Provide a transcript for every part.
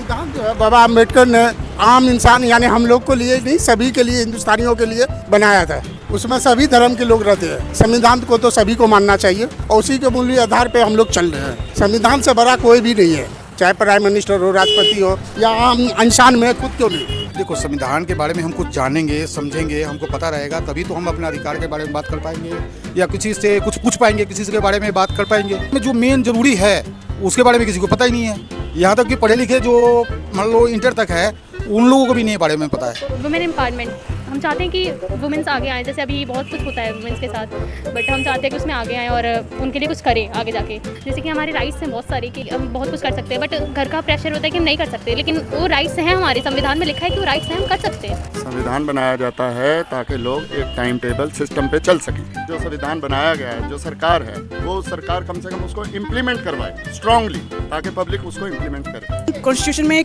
संविधान जो है बाबा अम्बेडकर ने आम इंसान यानी हम लोग को लिए नहीं, सभी के लिए, हिंदुस्तानियों के लिए बनाया था। उसमें सभी धर्म के लोग रहते हैं। संविधान को तो सभी को मानना चाहिए और उसी के मूल्य आधार पे हम लोग चल रहे हैं। संविधान से बड़ा कोई भी नहीं है, चाहे प्राइम मिनिस्टर हो, राष्ट्रपति हो या आम इंसान में खुद क्यों नहीं। देखो, संविधान के बारे में हम कुछ जानेंगे, समझेंगे, हमको पता रहेगा, तभी तो हम अपने अधिकार के बारे में बात कर पाएंगे या किसी से कुछ पूछ पाएंगे, किसी से के बारे में बात कर पाएंगे। जो मेन जरूरी है उसके बारे में किसी को पता ही नहीं है। यहाँ तक कि पढ़े लिखे जो मान लो इंटर तक है, उन लोगों को भी नहीं बारे में पता है। वुमेन एम्पावरमेंट, हम चाहते हैं कि वुमेन्स आगे आएँ। जैसे अभी बहुत कुछ होता है वुमेन्स के साथ, बट हम चाहते हैं कि उसमें आगे आएँ और उनके लिए कुछ करें आगे जाके। जैसे कि हमारे राइट्स हैं बहुत सारे कि हम बहुत कुछ कर सकते हैं, बट घर का प्रेशर होता है कि हम नहीं कर सकते, लेकिन वो राइट्स हैं, हमारे संविधान में लिखा है कि वो राइट्स हैं, हम कर सकते हैं। संविधान बनाया जाता है ताकि लोग एक टाइम टेबल सिस्टम पे चल सकें। जो संविधान बनाया गया है, जो सरकार है, वो सरकार कम से कम उसको इम्प्लीमेंट करवाए स्ट्रांगली, ताकि पब्लिक उसको इम्प्लीमेंट करे। कॉन्स्टिट्यूशन में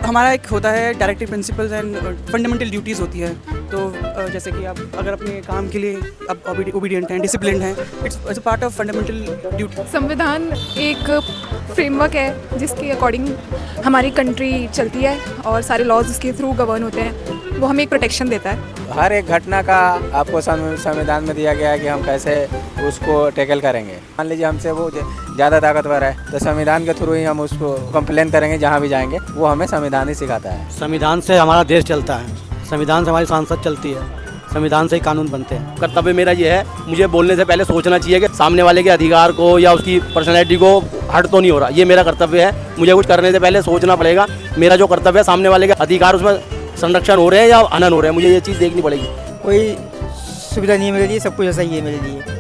हमारा एक होता है directive principles and fundamental duties होती है। तो जैसे कि आप अगर अपने काम के लिए आप ओबीडियंट हैं, डिसिप्लिन्ड हैं, it's a part of fundamental duty. संविधान एक फ्रेमवर्क है जिसके अकॉर्डिंग हमारी कंट्री चलती है और सारे लॉज उसके थ्रू गवर्न होते हैं। वो हमें एक प्रोटेक्शन देता है। हर एक घटना का आपको संविधान में दिया गया है कि हम कैसे उसको टैकल करेंगे। मान लीजिए हमसे वो ज़्यादा ताकतवर है तो संविधान के थ्रू ही हम उसको कंप्लेन करेंगे, जहाँ भी जाएंगे वो हमें संविधान ही सिखाता है। संविधान से हमारा देश चलता है, संविधान से हमारी सांसद चलती है, संविधान से ही कानून बनते हैं। कर्तव्य मेरा ये है, मुझे बोलने से पहले सोचना चाहिए कि सामने वाले के अधिकार को या उसकी पर्सनैलिटी को हर्ट तो नहीं हो रहा। ये मेरा कर्तव्य है, मुझे कुछ करने से पहले सोचना पड़ेगा मेरा जो कर्तव्य है, सामने वाले के अधिकार उसमें संरक्षण हो रहे हैं या हनन हो रहे हैं, मुझे ये चीज़ देखनी पड़ेगी। कोई सुविधा नहीं है मेरे लिए, सब कुछ ऐसा ही है मेरे लिए।